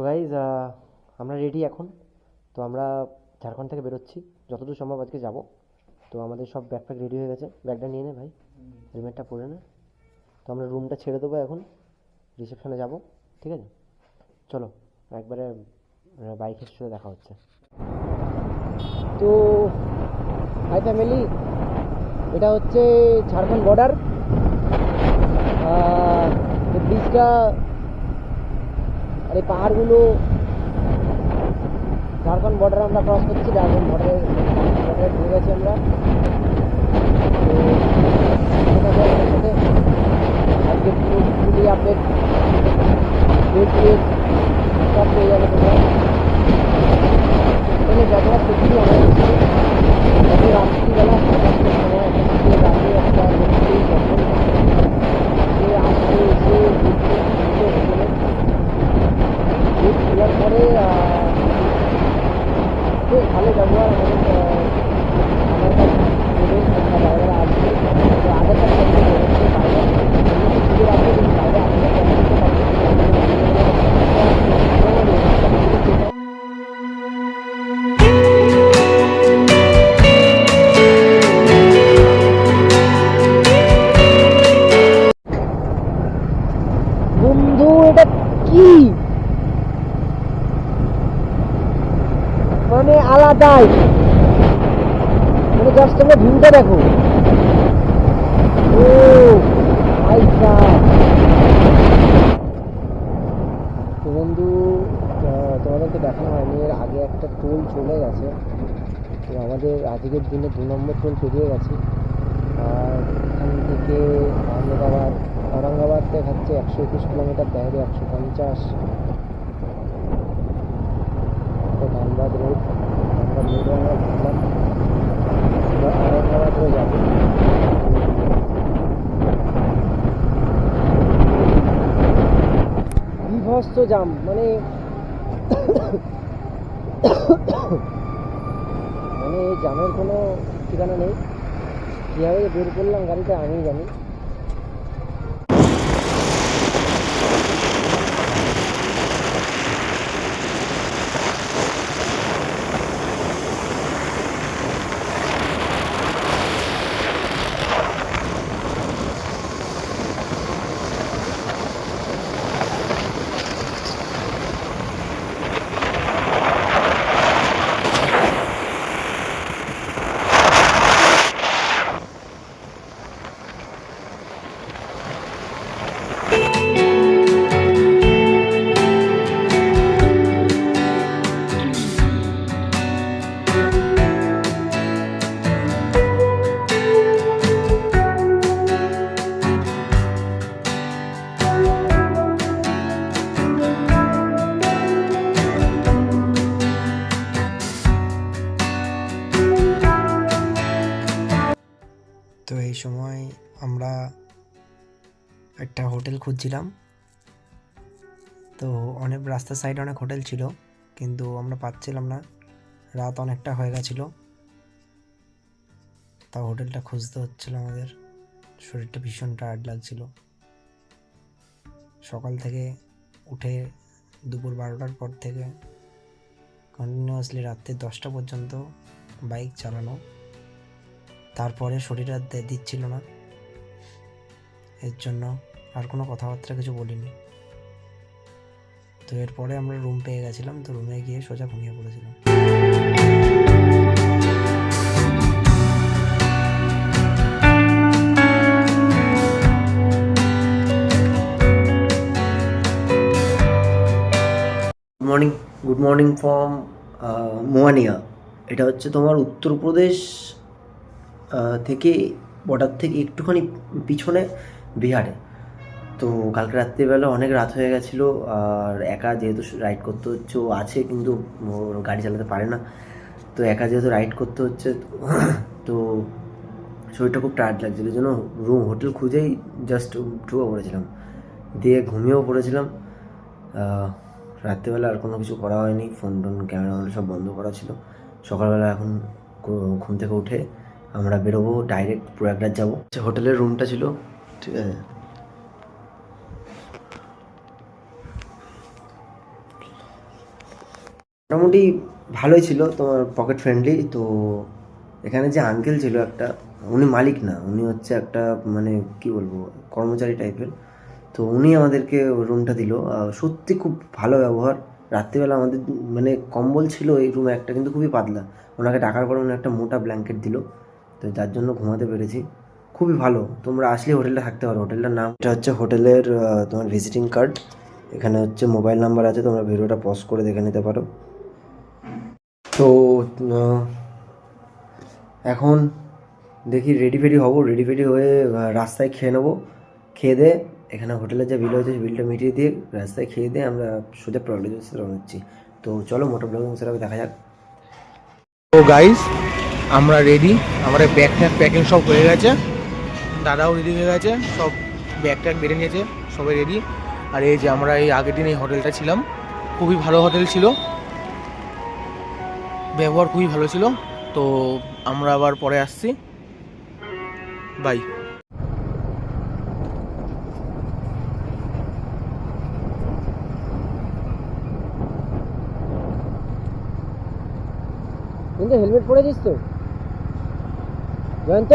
Guys আমরা ready এখন। তো আমরা ঝাড়খণ্ড থেকে বেরোচ্ছি, যতদূর সম্ভব আজকে যাব। তো আমাদের সব ব্যাগ ফ্যাগ রেডি হয়ে গেছে। ব্যাগটা নিয়ে নে ভাই, হেলমেটটা পরে নে। তো আমরা রুমটা ছেড়ে দেবো এখন, রিসেপশনে যাব, ঠিক আছে? চলো একবারে বাইকের সাথে দেখা হচ্ছে। তো হাই ফ্যামিলি, এটা হচ্ছে ঝাড়খণ্ড বর্ডার। এই ব্রিজটা আর এই পাহাড়গুলো ঝাড়খণ্ড বর্ডার আমরা ক্রস করছি। ঝাড়খণ্ড বর্ডারে ঢুকে গেছি আমরা। তো সাথে আজকে পুরো আপডেট সব পেয়ে যাবে তোমরা। এখানে ব্যবহার সত্যি অনেক রাত্রিবেলা রাতে একটা আসে এসে খোলার পরে খুব ভালো ব্যবহার আমার কাছে বাইরে আসবে। তো আগের কাছে বন্ধু, এটা কি মানে আলাদাই, মানে জাস্ট তোমরা ভিউটা দেখো। ও ভাই সাহেব, তো বন্ধু তোমাদেরকে দেখানো হয়নি, এর আগে একটা টোল চলে গেছে। তো আমাদের আজকের দিনে 2 নম্বর টোল পেরিয়ে গেছে। আর এখান থেকে औरंगाबाद দেখাচ্ছে 121 কিলোমিটার, দেখা 150। ধানবাদ রোড, ধানবাদ রোডে আমরা ঘুরলাম, औरंगाबाद হয়ে যাবো। বিভৎস জাম, মানে মানে এই জামের কোনো ঠিকানা নেই। কীভাবে বের করলাম গাড়িটা আমিই জানি। তো এই সময় আমরা একটা হোটেল খুঁজছিলাম। তো অনেক রাস্তার সাইডে অনেক হোটেল ছিল, কিন্তু আমরা পাচ্ছিলাম না। রাত অনেকটা হয়ে গেছিলো, তা হোটেলটা খুঁজতে হচ্ছিল আমাদের। শরীরটা ভীষণ টায়ার্ড লাগছিল। সকাল থেকে উঠে দুপুর 12টার পর থেকে কন্টিনিউয়াসলি রাত্রে 10টা পর্যন্ত বাইক চালানো, তারপরে শরীর আর দিচ্ছিল না। এর জন্য আর কোনো কথাবার্তা কিছু বলিনি। তো এরপরে আমরা রুম পেয়ে গেছিলাম, তো রুমে গিয়ে সোজা ঘুমিয়ে পড়েছিলাম। গুড মর্নিং ফ্রম মোয়ানিয়া। এটা হচ্ছে তোমার উত্তরপ্রদেশ থেকে, বর্ডার থেকে একটুখানি পিছনে, বিহারে। তো কালকে রাত্রিবেলা অনেক রাত হয়ে গেছিলো, আর একা যেহেতু রাইড করতে হচ্ছে, ও আছে কিন্তু ওর গাড়ি চালাতে পারে না। তো একা যেহেতু রাইড করতে হচ্ছে, তো শরীরটা খুব টায়ার্ড লাগছিল, এই জন্য হোটেল খুঁজেই জাস্ট ঢুকে পড়েছিলাম, দিয়ে ঘুমিয়েও পড়েছিলাম। রাত্রিবেলা আর কোনো কিছু করা হয়নি, ফোন টোন ক্যামেরা সব বন্ধ করা ছিল। সকালবেলা এখন ঘুম থেকে উঠে আমরা বেরোবো, ডাইরেক্ট প্রয়াগরাজ যাবো। হোটেলের রুমটা ছিল, ঠিক আছে। মোটামুটি ভালোই ছিল, তোমার পকেট ফ্রেন্ডলি। তো এখানে যে আঙ্কেল ছিল একটা, উনি মালিক না, উনি হচ্ছে একটা মানে কি বলবো কর্মচারী টাইপের। তো উনি আমাদেরকে রুমটা দিল, সত্যি খুব ভালো ব্যবহার। রাত্রিবেলা আমাদের মানে কম্বল ছিল এই রুমে একটা, কিন্তু খুবই পাতলা। ওনাকে ডাকার পরে উনি একটা মোটা ব্ল্যাঙ্কেট দিল, তো যার জন্য ঘুমাতে পেরেছি। খুবই ভালো, তোমরা আসলে হোটেলটা থাকতে পারো। হোটেলটার নাম, এটা হচ্ছে হোটেলের তোমার ভিজিটিং কার্ড। এখানে হচ্ছে মোবাইল নাম্বার আছে, তোমরা ভিডিওটা পজ করে দেখে নিতে পারো। তো এখন দেখি রেডি ফেডি হবো, রেডি ফেডি হয়ে রাস্তায় খেয়ে নেবো। খেয়ে দিয়ে এখানে হোটেলের যে বিল হয়েছে বিলটা মিটিয়ে দিয়ে রাস্তায় খেয়ে দিয়ে আমরা সোজা প্রগতিতে রওনা হচ্ছি। তো চলো মোটর ব্লগিং সেটাকে দেখা যাক। তো গাইস, আমরা রেডি, আমাদের ব্যাগ ট্যাগ প্যাকিং সব হয়ে গেছে, দাদাও রেডি হয়ে গেছে, সব ব্যাগ ট্যাগ বেড়ে নিয়েছে, সবাই রেডি। আর এই যে আমরা এই আগের দিন এই হোটেলটা ছিলাম, খুবই ভালো হোটেল ছিল, ব্যবহার খুবই ভালো ছিল। তো আমরা আবার পরে আসছি, বাই। কিন্তু হেলমেট পরেছিস তো জয়ন্ত?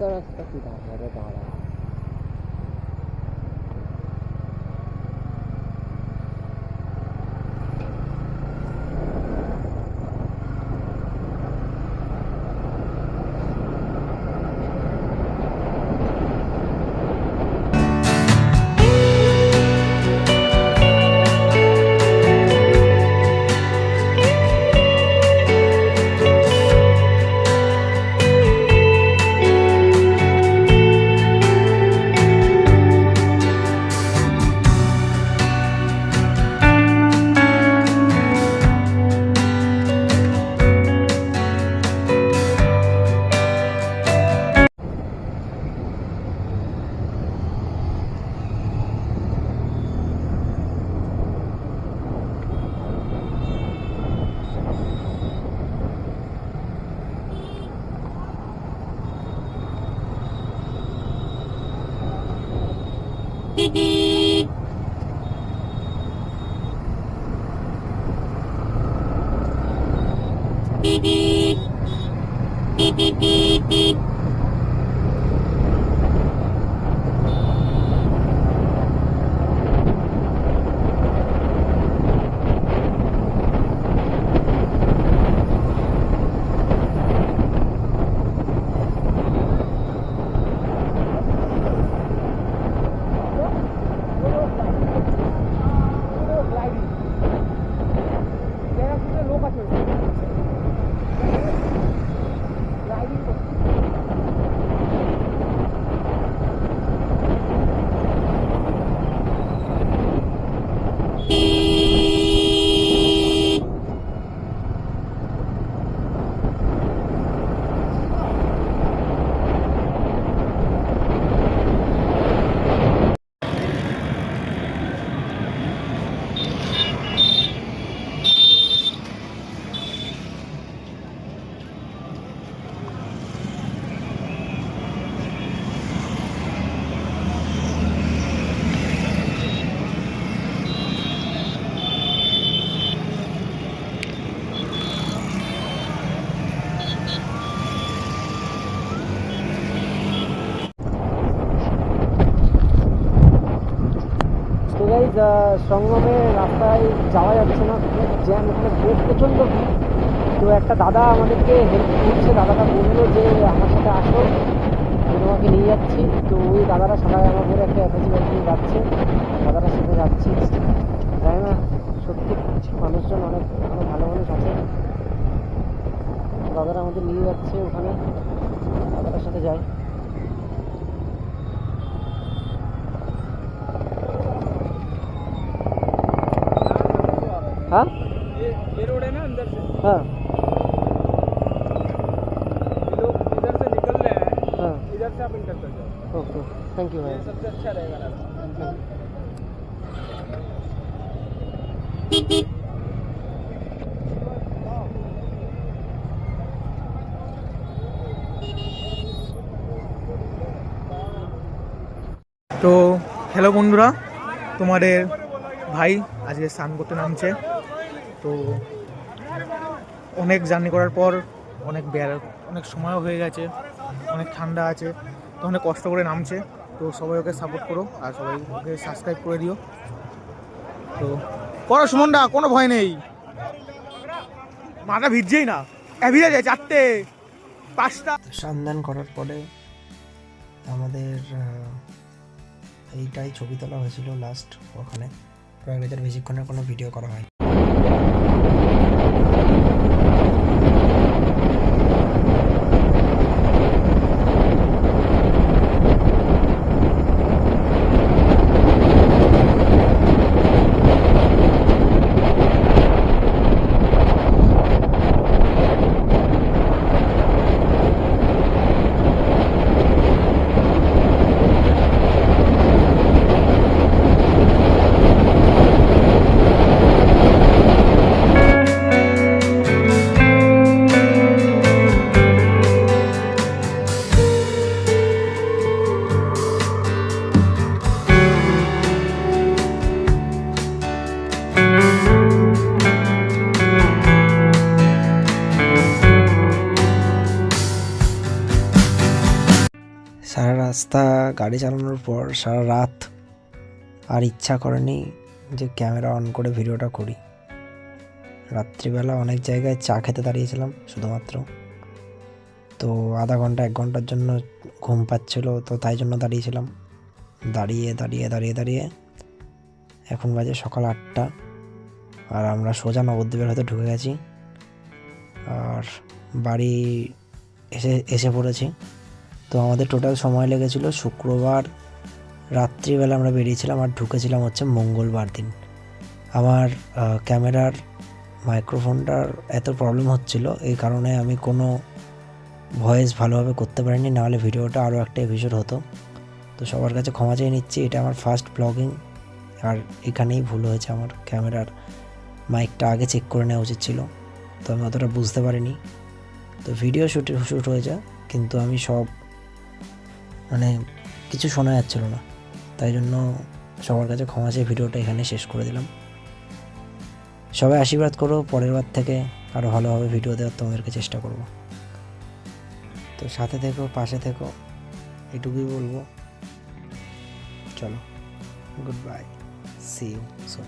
রাস্তা কি দাঁড়া দাঁড়া সঙ্গমে রাস্তায় যাওয়া যাচ্ছে না, খুব জ্যাম, ওখানে খুব প্রচণ্ড ভিড়। তো একটা দাদা আমাদেরকে হেল্প করছে, দাদাটা বললো যে আমার সাথে আসো, আমি তোমাকে নিয়ে যাচ্ছি। তো ওই দাদারা সবাই আমার পরে একটা অ্যাটাচি বাইক নিয়ে যাচ্ছে, দাদাটার সাথে যাচ্ছি। জানি না, সত্যি মানুষজন অনেক অনেক ভালো মানুষ আছে। দাদারা আমাদের নিয়ে যাচ্ছে ওখানে, দাদাটার সাথে যাই। हाँ ये रोड है ना अंदर से, हाँ ये लोग इधर से निकल रहे हैं, हाँ इधर से आप इंटर कर जाओ, ओके, थैंक यू भाई। ये सबसे अच्छा रहेगा रास्ता। তো হ্যালো বন্ধুরা, তোমাদের ভাই আজকে স্নান করতে নামছে। তো অনেক জার্নি করার পর অনেক সময়ও হয়ে গেছে, অনেক ঠান্ডা আছে, তো অনেক কষ্ট করে নামছে। তো সবাই ওকে সাপোর্ট করো আর সবাই ওকে সাবস্ক্রাইব করে দিও। তো করো সুমনদা, কোনো ভয় নেই, মাথা ভিজছেই না, ভিজে যায় 4টে 5টা। সন্ধান করার পরে আমাদের এইটাই ছবি তোলা হয়েছিল লাস্ট ওখানে, প্রয়াগরাজের বেশিক্ষণের কোনো ভিডিও করা হয়। সারা রাস্তা গাড়ি চালানোর পর সারা রাত আর ইচ্ছা করেনি যে ক্যামেরা অন করে ভিডিওটা করি। রাত্রিবেলা অনেক জায়গায় চা খেতে দাঁড়িয়েছিলাম শুধুমাত্র, তো আধা ঘন্টা 1 ঘন্টার জন্য ঘুম পাচ্ছিল, তো তাই জন্য দাঁড়িয়েছিলাম। দাঁড়িয়ে এখন বাজে সকাল 8টা, আর আমরা সোজা নবদ্বীপের হয়তো ঢুকে গেছি আর বাড়ি এসে পড়েছি। তো আমাদের টোটাল সময় লেগেছিল শুক্রবার রাত্রিবেলা আমরা বেরিয়েছিলাম আর ঢুকেছিলাম হচ্ছে মঙ্গলবার দিন। আমার ক্যামেরার মাইক্রোফোনটার এত প্রবলেম হচ্ছিল, এই কারণে আমি কোনো ভয়েস ভালোভাবে করতে পারিনি, নাহলে ভিডিওটা আরও একটা এপিসোড হতো। তো সবার কাছে ক্ষমা চেয়ে নিচ্ছি, এটা আমার ফার্স্ট ব্লগিং আর এখানেই ভুল হয়েছে। আমার ক্যামেরার মাইকটা আগে চেক করে নেওয়া উচিত ছিল, তো আমি অতটা বুঝতে পারিনি। তো ভিডিও শ্যুট হয়েছে, কিন্তু আমি সব কিছু শোনা যাচ্ছিল না, তাই জন্য সবার কাছে ক্ষমা চেয়ে ভিডিওটা এখানে শেষ করে দিলাম। সবাই আশীর্বাদ করো, পরের বার থেকে আরও ভালোভাবে ভিডিও দেওয়ার তোমাদেরকে চেষ্টা করব। তো সাথে থেকো, পাশে থেকো, এটুকুই বলবো। চলো, goodbye, see you soon.